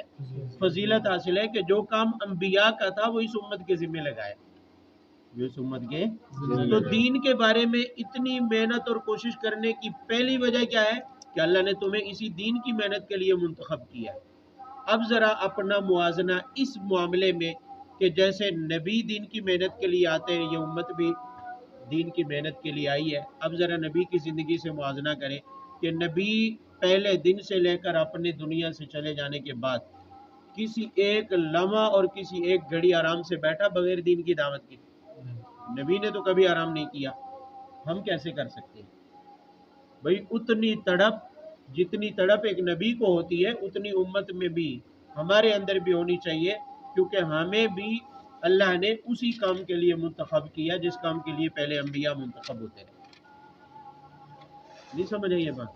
فضیلت حاصل ہے کہ جو کام انبیاء کا تھا وہ اس امت کے ذمہ لگائے، جو اس امت کے۔ تو دین کے بارے میں اتنی محنت اور کوشش کرنے کی پہلی وجہ کیا ہے؟ کہ اللہ نے تمہیں اسی دین کی محنت کے لیے منتخب کیا ہے۔ اب ذرا اپنا موازنہ اس معاملے میں کہ جیسے نبی دین کی محنت کے لیے آتے ہیں، یہ امت بھی دین کی محنت کے لیے آئی ہے۔ اب ذرا نبی کی زندگی سے موازنہ کریں کہ نبی پہلے دن سے لے کر اپنی دنیا سے چلے جانے کے بعد کسی ایک لمحہ اور کسی ایک گھڑی آرام سے بیٹھا بغیر دین کی دعوت کے؟ نبی نے تو کبھی آرام نہیں کیا، ہم کیسے کر سکتے ہیں؟ بھئی اتنی تڑپ، جتنی تڑپ ایک نبی کو ہوتی ہے اتنی امت میں بھی، ہمارے اندر بھی ہونی چاہیے، کیونکہ ہمیں بھی اللہ نے اسی کام کے لیے منتخب کیا جس کام کے لیے پہلے انبیاء منتخب ہوتے ہیں۔ نہیں سمجھ آئی یہ بات؟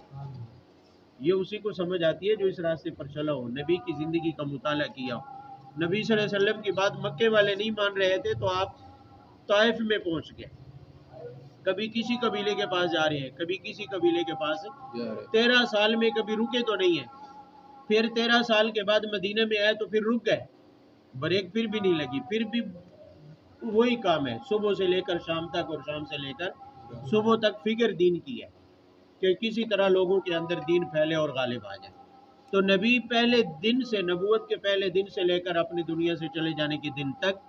یہ اسی کو سمجھ آتی ہے جو اس راستے پر چلا ہو، نبی کی زندگی کا مطالعہ کیا ہو۔ نبی صلی اللہ علیہ وسلم کی بات مکے والے نہیں مان رہے تھے تو آپ طائف میں پہنچ گئے، کبھی کسی قبیلے کے پاس جا رہے ہیں، کبھی کسی قبیلے کے پاس، 13 سال میں کبھی رکے تو نہیں ہیں، پھر 13 سال کے بعد مدینہ میں آئے تو پھر رک گئے، بریک پھر بھی نہیں لگی، پھر بھی وہی کام ہے، صبح سے لے کر شام تک اور شام سے لے کر صبح تک فکر دین کی ہے کہ کسی طرح لوگوں کے اندر دین پھیلے اور غالب آ جائے۔ تو نبی پہلے دن سے، نبوت کے پہلے دن سے لے کر اپنی دنیا سے چلے جانے کے دن تک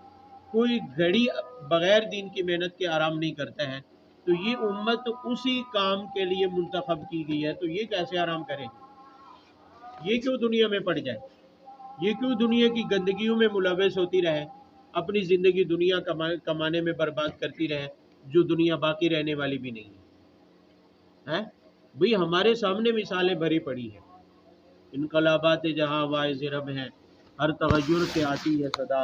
کوئی گھڑی بغیر دین کی محنت کے آرام نہیں کرتا ہے۔ تو یہ امت اسی کام کے لیے منتخب کی گئی ہے، تو یہ کیسے آرام کرے؟ یہ کیوں دنیا میں پڑ جائے؟ یہ کیوں دنیا کی گندگیوں میں ملوث ہوتی رہے، اپنی زندگی دنیا کمانے میں برباد کرتی رہے، جو دنیا باقی رہنے والی بھی نہیں ہے؟ بھئی ہمارے سامنے مثالیں بھری پڑی ہیں، انقلابات جہاں واعظ رب ہیں، ہر تغیر سے آتی ہے صدا،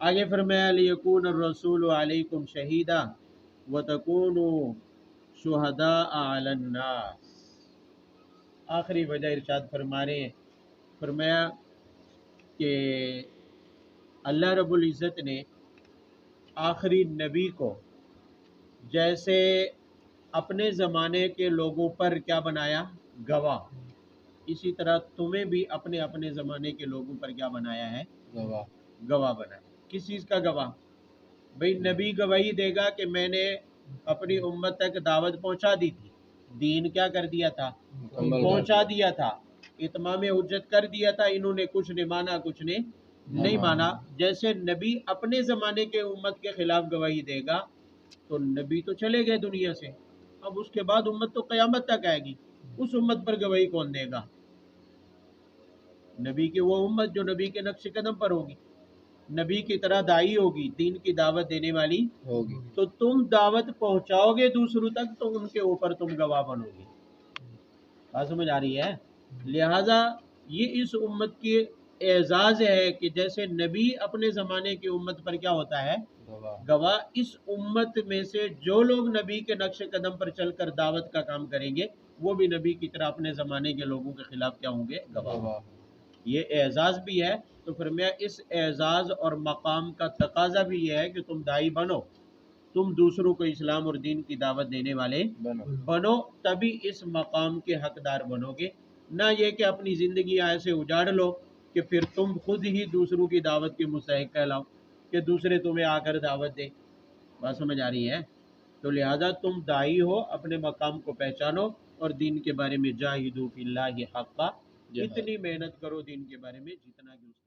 آگے فرمایا لیکون الرسول علیکم شہیدا وتکونوا شہداء علی الناس. آخری وجہ ارشاد فرما رہے ہیں، فرمایا کہ اللہ رب العزت نے آخری نبی کو جیسے اپنے زمانے کے لوگوں پر کیا بنایا؟ گواہ، اسی طرح تمہیں بھی اپنے اپنے زمانے کے لوگوں پر کیا بنایا ہے؟ گواہ. گواہ بنایا. کس چیز کا گواہ؟ بھئی نبی گواہی دے گا کہ میں نے اپنی امت تک دعوت پہنچا دی تھی، دین کیا کر دیا تھا؟ مکمل پہنچا دیا تھا، اتمام حجت کر دیا تھا، انہوں نے کچھ نے مانا کچھ نے نہیں مانا. جیسے نبی اپنے زمانے کے امت کے خلاف گواہی دے گا تو نبی تو چلے گئے دنیا سے، اب اس کے بعد امت تو قیامت تک آئے گی، اس امت پر گواہی کون دے گا؟ نبی کی وہ امت جو نبی کے نقش قدم پر ہوگی، نبی کی طرح دائی ہوگی، دین کی دعوت دینے والی ہوگی. تو تم دعوت پہنچاؤ گے دوسروں تک تو ان کے اوپر تم گواہ بنو گے. بات سمجھ آ رہی ہے؟ لہٰذا یہ اس امت کی اعزاز ہے کہ جیسے نبی اپنے زمانے کی امت پر کیا ہوتا ہے؟ گواہ. گواہ. اس امت میں سے جو لوگ نبی کے نقش قدم پر چل کر دعوت کا کام کریں گے وہ بھی نبی کی طرح اپنے زمانے کے لوگوں کے خلاف کیا ہوں گے؟ گواہ. گواہ. یہ اعزاز بھی ہے. تو فرمایا اس اعزاز اور مقام کا تقاضا بھی یہ ہے کہ تم دائی بنو، تم دوسروں کو اسلام اور دین کی دعوت دینے والے بنو، تبھی اس مقام کے حقدار بنو گے. نہ یہ کہ اپنی زندگی ایسے اجاڑ لو کہ پھر تم خود ہی دوسروں کی دعوت کے مستحق کہلاؤ کہ دوسرے تمہیں آ کر دعوت دے. بات سمجھ آ رہی ہے؟ تو لہذا تم دائی ہو، اپنے مقام کو پہچانو اور دین کے بارے میں جاہدوا فی اللہ حقا، اتنی محنت کرو دین کے بارے میں جتنا کہ اس